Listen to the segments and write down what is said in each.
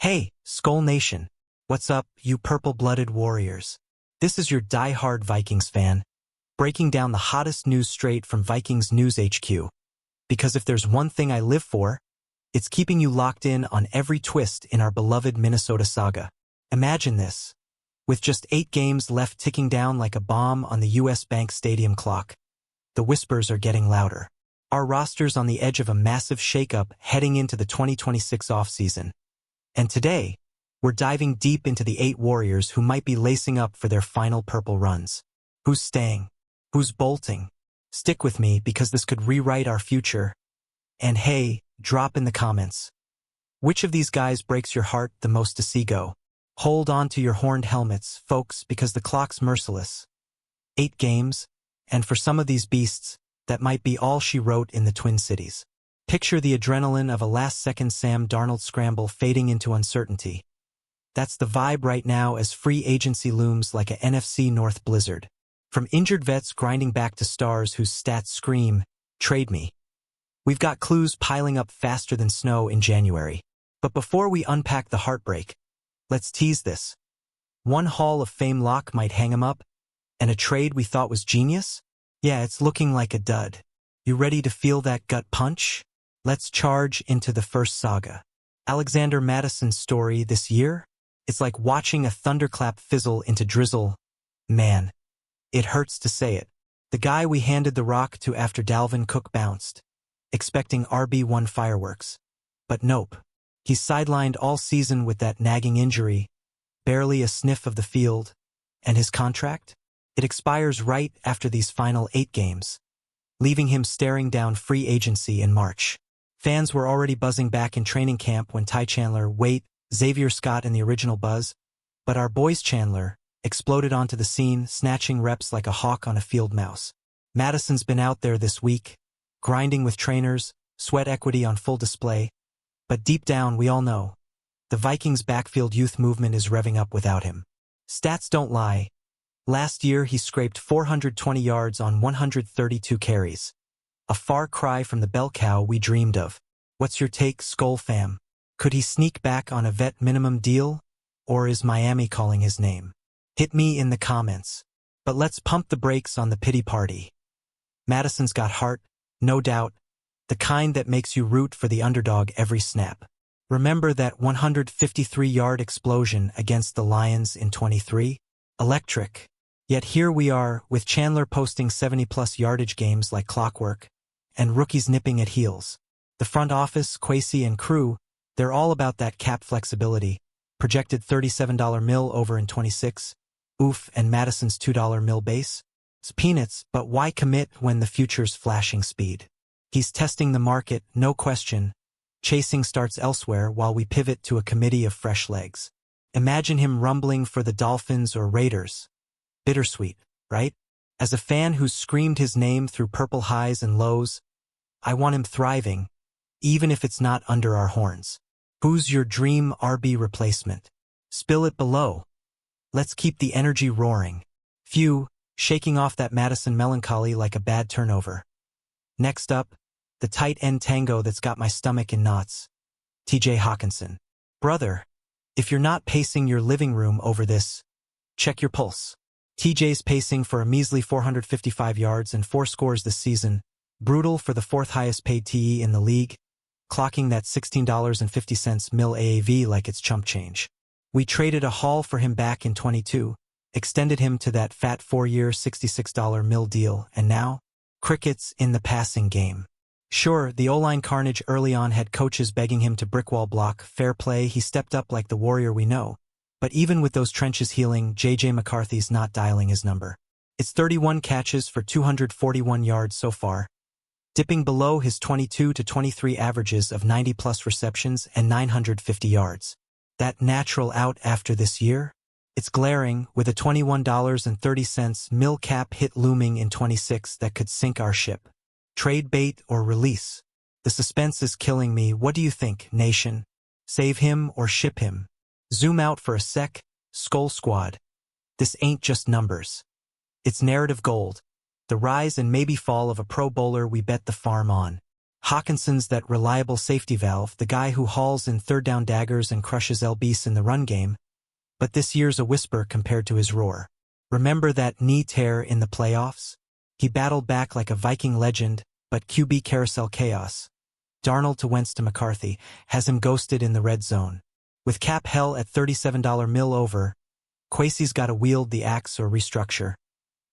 Hey, Skol Nation. What's up, you purple-blooded warriors? This is your die-hard Vikings fan, breaking down the hottest news straight from Vikings News HQ. Because if there's one thing I live for, it's keeping you locked in on every twist in our beloved Minnesota saga. Imagine this. With just 8 games left ticking down like a bomb on the US Bank Stadium clock, the whispers are getting louder. Our roster's on the edge of a massive shakeup heading into the 2026 offseason. And today, we're diving deep into the 8 warriors who might be lacing up for their final purple runs. Who's staying? Who's bolting? Stick with me because this could rewrite our future. And hey, drop in the comments. Which of these guys breaks your heart the most to see go? Hold on to your horned helmets, folks, because the clock's merciless. 8 games, and for some of these beasts, that might be all she wrote in the Twin Cities. Picture the adrenaline of a last-second Sam Darnold scramble fading into uncertainty. That's the vibe right now as free agency looms like a NFC North blizzard. From injured vets grinding back to stars whose stats scream, "Trade me." We've got clues piling up faster than snow in January. But before we unpack the heartbreak, let's tease this. One Hall of Fame lock might hang him up, and a trade we thought was genius? Yeah, it's looking like a dud. You ready to feel that gut punch? Let's charge into the first saga. Alexander Madison's story this year? It's like watching a thunderclap fizzle into drizzle. Man, it hurts to say it. The guy we handed the rock to after Dalvin Cook bounced, expecting RB1 fireworks. But nope. He's sidelined all season with that nagging injury, barely a sniff of the field. And his contract? It expires right after these final 8 games, leaving him staring down free agency in March. Fans were already buzzing back in training camp when Ty Chandler, Xavier Scott and the original buzz, but our boys Chandler exploded onto the scene, snatching reps like a hawk on a field mouse. Madison's been out there this week, grinding with trainers, sweat equity on full display, but deep down we all know, the Vikings backfield youth movement is revving up without him. Stats don't lie. Last year he scraped 420 yards on 132 carries. A far cry from the bell cow we dreamed of. What's your take, Skol fam? Could he sneak back on a vet minimum deal? Or is Miami calling his name? Hit me in the comments. But let's pump the brakes on the pity party. Madison's got heart, no doubt, the kind that makes you root for the underdog every snap. Remember that 153-yard explosion against the Lions in 23? Electric. Yet here we are, with Chandler posting 70-plus yardage games like clockwork, and rookies nipping at heels. The front office, Kwesi and crew, they're all about that cap flexibility. Projected $37 mil over in 26. Oof, and Madison's $2 mil base? It's peanuts, but why commit when the future's flashing speed? He's testing the market, no question. Chasing starts elsewhere while we pivot to a committee of fresh legs. Imagine him rumbling for the Dolphins or Raiders. Bittersweet, right? As a fan who's screamed his name through purple highs and lows, I want him thriving, even if it's not under our horns. Who's your dream RB replacement? Spill it below. Let's keep the energy roaring. Phew, shaking off that Madison melancholy like a bad turnover. Next up, the tight end tango that's got my stomach in knots. TJ Hawkinson. Brother, if you're not pacing your living room over this, check your pulse. TJ's pacing for a measly 455 yards and 4 scores this season, brutal for the 4th highest paid TE in the league, clocking that $16.50 mil AAV like it's chump change. We traded a haul for him back in 22, extended him to that fat 4-year $66 mil deal, and now, crickets in the passing game. Sure, the O-line carnage early on had coaches begging him to brickwall block, fair play, he stepped up like the warrior we know. But even with those trenches healing, J.J. McCarthy's not dialing his number. It's 31 catches for 241 yards so far, dipping below his 22 to 23 averages of 90-plus receptions and 950 yards. That natural out after this year? It's glaring, with a $21.30 mil cap hit looming in 26 that could sink our ship. Trade bait or release? The suspense is killing me. What do you think, nation? Save him or ship him? Zoom out for a sec, Skol Squad. This ain't just numbers. It's narrative gold. The rise and maybe fall of a pro bowler we bet the farm on. Hawkinson's that reliable safety valve, the guy who hauls in third down daggers and crushes LBs in the run game, but this year's a whisper compared to his roar. Remember that knee tear in the playoffs? He battled back like a Viking legend, but QB carousel chaos. Darnold to Wentz to McCarthy has him ghosted in the red zone. With cap hell at $37 mil over, Kwesi's gotta wield the axe or restructure.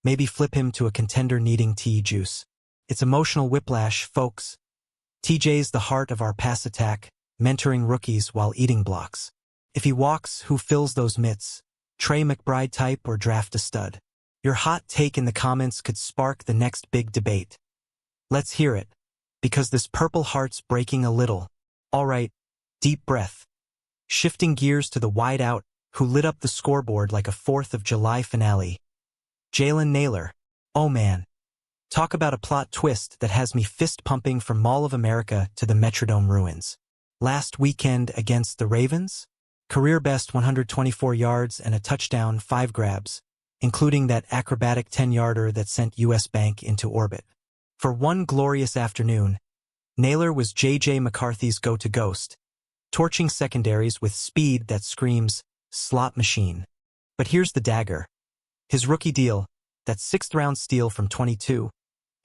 Maybe flip him to a contender needing TE juice. It's emotional whiplash, folks. TJ's the heart of our pass attack, mentoring rookies while eating blocks. If he walks, who fills those mitts? Trey McBride type or draft a stud? Your hot take in the comments could spark the next big debate. Let's hear it, because this purple heart's breaking a little. All right, deep breath. Shifting gears to the wideout who lit up the scoreboard like a 4th of July finale. Jalen Nailor. Oh man. Talk about a plot twist that has me fist-pumping from Mall of America to the Metrodome ruins. Last weekend against the Ravens? Career-best 124 yards and a touchdown, 5 grabs, including that acrobatic 10-yarder that sent US Bank into orbit. For one glorious afternoon, Nailor was J.J. McCarthy's go-to ghost, torching secondaries with speed that screams, slot machine. But here's the dagger. His rookie deal, that 6th-round steal from 22,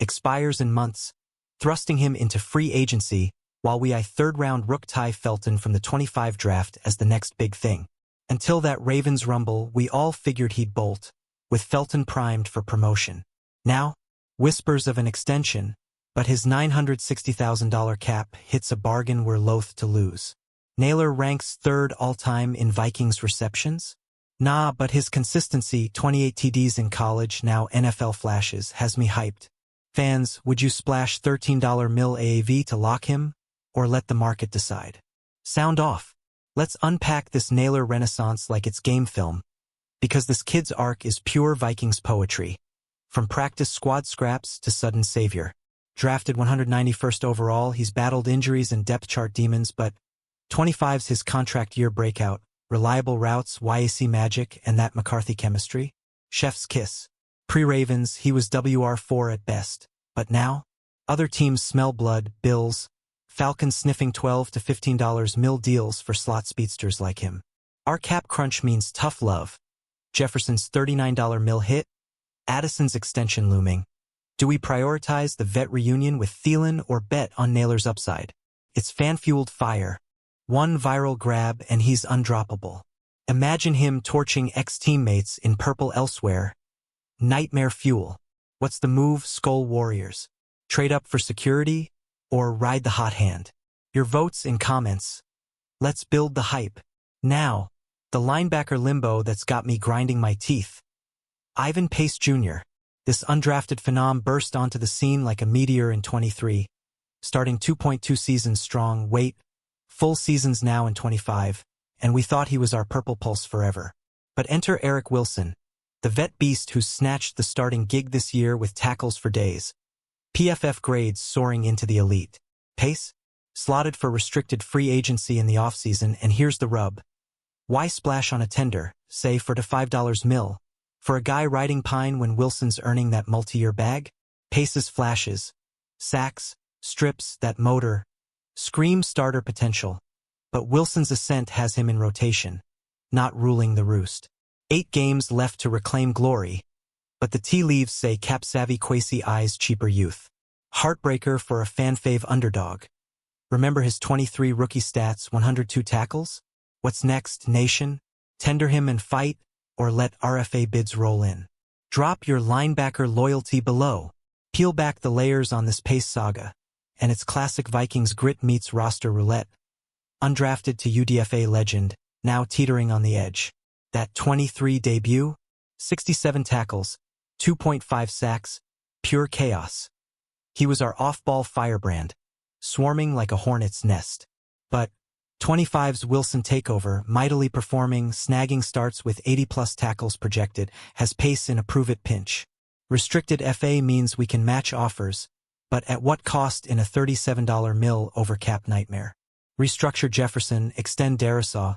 expires in months, thrusting him into free agency while we eye 3rd-round rook Ty Felton from the 25 draft as the next big thing. Until that Ravens rumble, we all figured he'd bolt, with Felton primed for promotion. Now, whispers of an extension, but his $960,000 cap hits a bargain we're loath to lose. Nailor ranks 3rd all-time in Vikings receptions? Nah, but his consistency, 28 TDs in college, now NFL flashes, has me hyped. Fans, would you splash $13 mil AAV to lock him, or let the market decide? Sound off. Let's unpack this Nailor renaissance like it's game film, because this kid's arc is pure Vikings poetry. From practice squad scraps to sudden savior. Drafted 191st overall, he's battled injuries and depth chart demons, but 25's his contract year breakout. Reliable routes, YAC magic, and that McCarthy chemistry? Chef's kiss. Pre-Ravens, he was WR4 at best. But now? Other teams smell blood, Bills. Falcons sniffing $12 to $15 mil deals for slot speedsters like him. Our cap crunch means tough love. Jefferson's $39 mil hit? Addison's extension looming. Do we prioritize the vet reunion with Thielen or bet on Nailor's upside? It's fan-fueled fire. One viral grab and he's undroppable. Imagine him torching ex-teammates in purple elsewhere. Nightmare fuel. What's the move, Skol Warriors? Trade up for security or ride the hot hand? Your votes in comments. Let's build the hype. Now, the linebacker limbo that's got me grinding my teeth. Ivan Pace Jr. This undrafted phenom burst onto the scene like a meteor in 23, starting 2.2 seasons strong. Wait, full seasons now in 25, and we thought he was our purple pulse forever. But enter Eric Wilson, the vet beast who snatched the starting gig this year with tackles for days. PFF grades soaring into the elite. Pace? Slotted for restricted free agency in the offseason, and here's the rub. Why splash on a tender, say for the $5 mil, for a guy riding pine when Wilson's earning that multi-year bag? Pace's flashes, sacks, strips, that motor, scream starter potential. But Wilson's ascent has him in rotation, not ruling the roost. 8 games left to reclaim glory, but the tea leaves say cap-savvy Kwesi eyes cheaper youth. Heartbreaker for a fan-fave underdog. Remember his 23 rookie stats, 102 tackles? What's next, nation? Tender him and fight, or let RFA bids roll in? Drop your linebacker loyalty below. Peel back the layers on this Pace saga, and it's classic Vikings grit meets roster roulette. Undrafted to UDFA legend, now teetering on the edge. That 23 debut? 67 tackles, 2.5 sacks, pure chaos. He was our off-ball firebrand, swarming like a hornet's nest. But 25's Wilson takeover, mightily performing, snagging starts with 80-plus tackles projected, has Pace in a prove-it pinch. Restricted FA means we can match offers, but at what cost in a $37 mil over cap nightmare? Restructure Jefferson, extend Darisaw,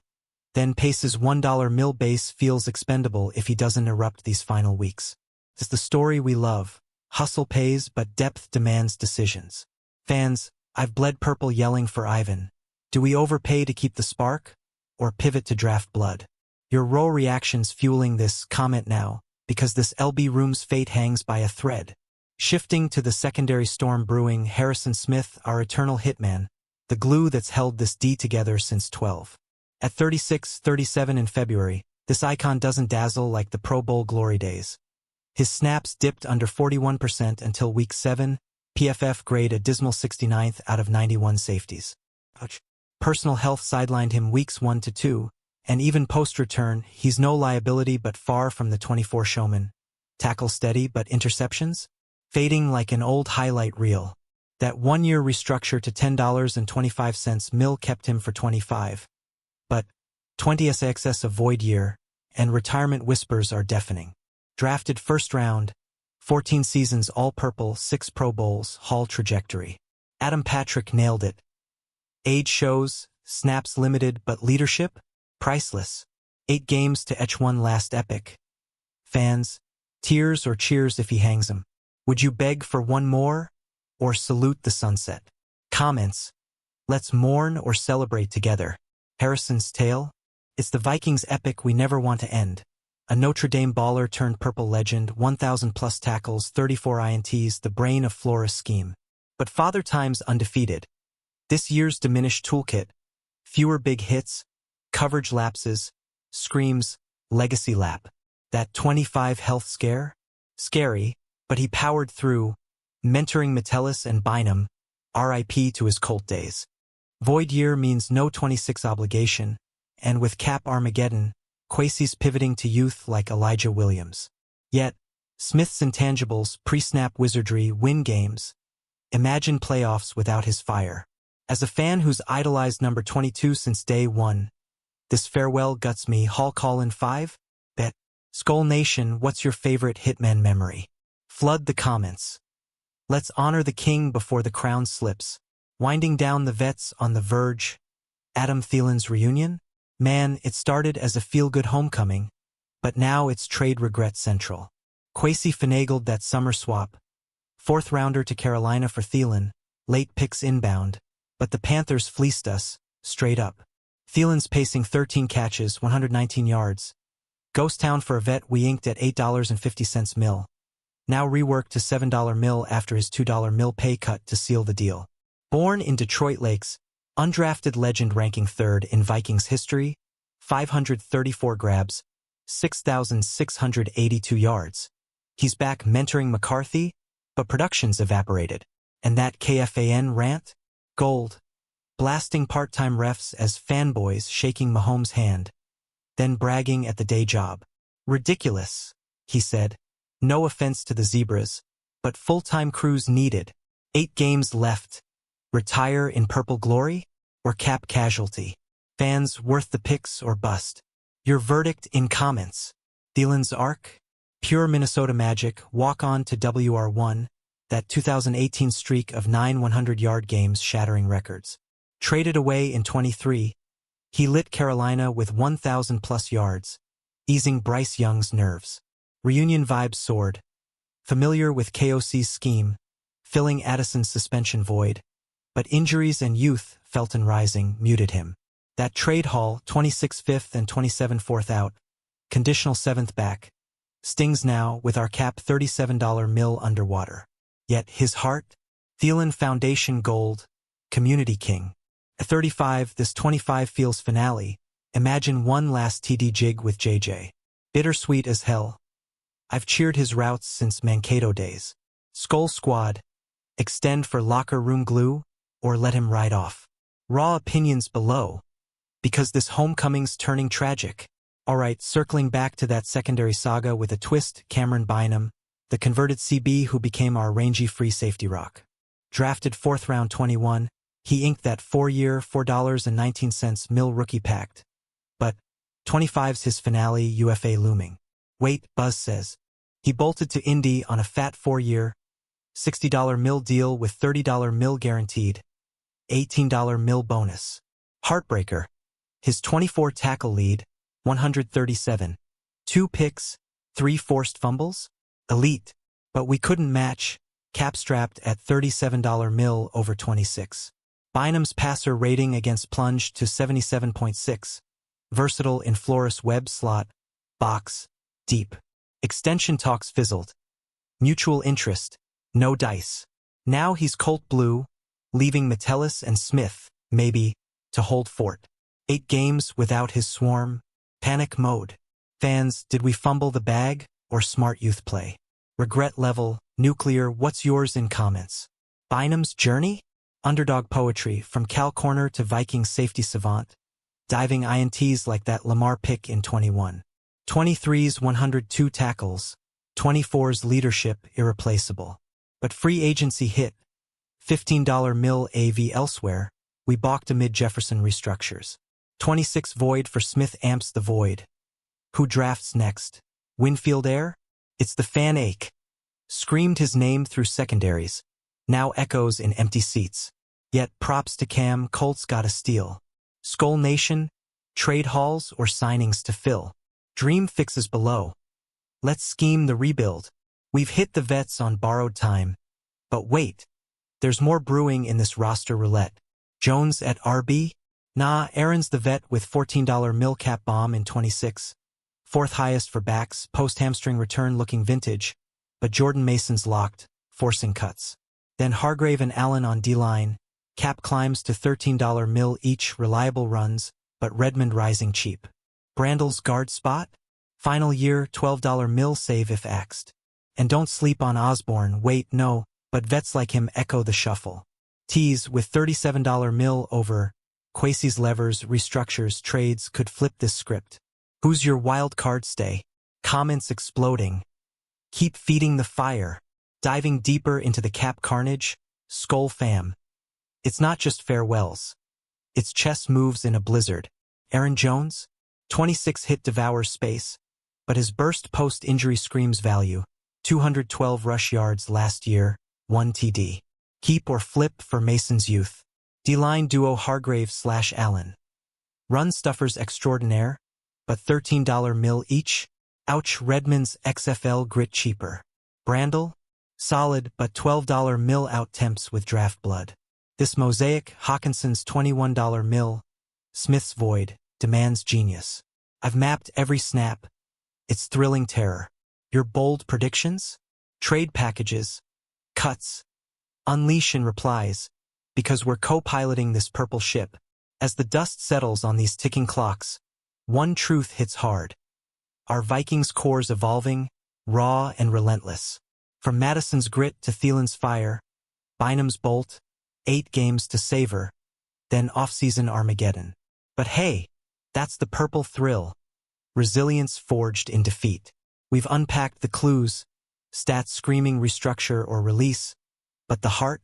then Pace's $1 mil base feels expendable if he doesn't erupt these final weeks. It's the story we love. Hustle pays, but depth demands decisions. Fans, I've bled purple yelling for Ivan. Do we overpay to keep the spark? Or pivot to draft blood? Your raw reactions fueling this comment now, because this LB room's fate hangs by a thread. Shifting to the secondary storm brewing, Harrison Smith, our eternal hitman, the glue that's held this D together since 12. At 36-37 in February, this icon doesn't dazzle like the Pro Bowl glory days. His snaps dipped under 41% until Week 7, PFF grade a dismal 69th out of 91 safeties. Ouch. Personal health sidelined him Weeks 1 to 2, and even post-return, he's no liability but far from the 24 showman. Tackle steady but interceptions? Fading like an old highlight reel. That one-year restructure to $10.25 mil kept him for 25. But 20 excess of void year, and retirement whispers are deafening. Drafted first round, 14 seasons all-purple, 6 Pro Bowls, Hall trajectory. Adam Patrick nailed it. Age shows, snaps limited, but leadership? Priceless. 8 games to etch one last epic. Fans, tears or cheers if he hangs 'em. Would you beg for one more? Or salute the sunset? Comments. Let's mourn or celebrate together. Harrison's tale? It's the Vikings epic we never want to end. A Notre Dame baller turned purple legend, 1,000-plus tackles, 34 INTs, the brain of Flores' scheme. But Father Time's undefeated. This year's diminished toolkit. Fewer big hits, coverage lapses, screams, legacy lap. That 25 health scare? Scary, but he powered through, mentoring Metellus and Bynum, RIP to his Colt days. Void year means no 26 obligation, and with Cap Armageddon, Kwesi's pivoting to youth like Elijah Williams. Yet, Smith's intangibles, pre-snap wizardry, win games. Imagine playoffs without his fire. As a fan who's idolized number 22 since day one, this farewell guts me. Hall call in 5? Bet. Skol Nation, what's your favorite Hitman memory? Flood the comments. Let's honor the king before the crown slips. Winding down the vets on the verge. Adam Thielen's reunion? Man, it started as a feel-good homecoming, but now it's trade regret central. Kwesi finagled that summer swap. 4th rounder to Carolina for Thielen, late picks inbound, but the Panthers fleeced us, straight up. Thielen's pacing 13 catches, 119 yards. Ghost town for a vet we inked at $8.50 mil. Now reworked to $7 mil after his $2 mil pay cut to seal the deal. Born in Detroit Lakes, undrafted legend ranking 3rd in Vikings history, 534 grabs, 6,682 yards. He's back mentoring McCarthy, but production's evaporated. And that KFAN rant? Gold. Blasting part-time refs as fanboys shaking Mahomes' hand, then bragging at the day job. Ridiculous, he said. No offense to the Zebras, but full-time crews needed. 8 games left. Retire in purple glory? Or cap casualty? Fans worth the picks or bust? Your verdict in comments. Thielen's arc? Pure Minnesota magic, walk on to WR1, that 2018 streak of 9 100-yard games shattering records. Traded away in 23, he lit Carolina with 1,000-plus yards, easing Bryce Young's nerves. Reunion vibes soared. Familiar with KOC's scheme, filling Addison's suspension void, but injuries and youth, Felton rising, muted him. That trade haul, 26 5th and 27 4th out, conditional 7th back, stings now with our cap $37 mil underwater. Yet his heart? Thielen Foundation gold, community king. At 35, this 25 feels finale. Imagine one last TD jig with JJ. Bittersweet as hell. I've cheered his routes since Mankato days. Skol Squad. Extend for locker room glue, or let him ride off. Raw opinions below. Because this homecoming's turning tragic. Alright, circling back to that secondary saga with a twist, Cameron Bynum, the converted CB who became our rangy free safety rock. Drafted 4th round 21, he inked that 4-year, $4.19 mil rookie pact. But 25's his finale, UFA looming. Wait, Buzz says. He bolted to Indy on a fat 4-year, $60 mil deal with $30 mil guaranteed, $18 mil bonus. Heartbreaker. His 24 tackle lead, 137. 2 picks, 3 forced fumbles? Elite. But we couldn't match. cap strapped at $37 mil over 26. Bynum's passer rating against plunged to 77.6. Versatile in Flores web slot, box, deep. Extension talks fizzled. Mutual interest, no dice. Now he's Colt Blue, leaving Metellus and Smith, maybe, to hold fort. 8 games without his swarm, panic mode. Fans, did we fumble the bag, or smart youth play? Regret level, nuclear, what's yours in comments? Bynum's journey? Underdog poetry, from Cal corner to Vikings safety savant. Diving INTs like that Lamar pick in 21. 23's 102 tackles. 24's leadership irreplaceable. But free agency hit. $15 mil AV elsewhere. We balked amid Jefferson restructures. 26 void for Smith amps the void. Who drafts next? Winfield Air? It's the fan ache. Screamed his name through secondaries. Now echoes in empty seats. Yet props to Cam, Colts got a steal. Skol Nation? Trade hauls or signings to fill? Dream fixes below. Let's scheme the rebuild. We've hit the vets on borrowed time. But wait. There's more brewing in this roster roulette. Jones at RB? Nah, Aaron's the vet with $14 mil cap bomb in 26. 4th highest for backs, post-hamstring return looking vintage. But Jordan Mason's locked, forcing cuts. Then Hargrave and Allen on D-line. Cap climbs to $13 mil each, reliable runs, but Redmond rising cheap. Brandl's guard spot? Final year, $12 mil save if axed. And don't sleep on Osborne, wait, no, but vets like him echo the shuffle. Tease with $37 mil over. Quasi's levers, restructures, trades could flip this script. Who's your wild card stay? Comments exploding. Keep feeding the fire. Diving deeper into the cap carnage, Skol fam. It's not just farewells. It's chess moves in a blizzard. Aaron Jones? 26 hit devours space, but his burst post-injury screams value. 212 rush yards last year, 1 TD. Keep or flip for Mason's youth. D-line duo Hargrave/Allen. Run stuffers extraordinaire, but $13 mil each. Ouch, Redmond's XFL grit cheaper. Brandel? Solid, but $12 mil out temps with draft blood. This mosaic, Hawkinson's $21 mil. Smith's void, demands genius. I've mapped every snap. It's thrilling terror. Your bold predictions? Trade packages. Cuts. Unleash in replies. Because we're co-piloting this purple ship. As the dust settles on these ticking clocks, one truth hits hard. Our Vikings core's evolving, raw and relentless. From Madison's grit to Thielen's fire, Bynum's bolt, 8 games to savor, then off-season Armageddon. But hey, that's the purple thrill. Resilience forged in defeat. We've unpacked the clues, stats screaming restructure or release, but the heart,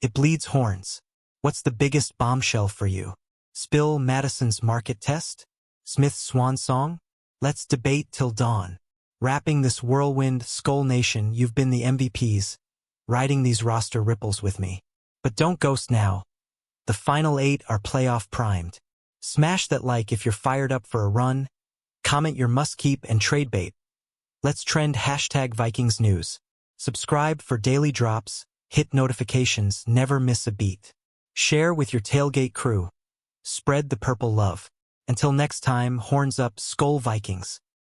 it bleeds horns. What's the biggest bombshell for you? Spill Madison's market test? Smith's swan song? Let's debate till dawn. Wrapping this whirlwind, Skol Nation, you've been the MVPs, riding these roster ripples with me. But don't ghost now. The final 8 are playoff primed. Smash that like if you're fired up for a run. Comment your must-keep and trade bait. Let's trend #Vikings News. Subscribe for daily drops, hit notifications, never miss a beat. Share with your tailgate crew. Spread the purple love. Until next time, horns up, Skol Vikings.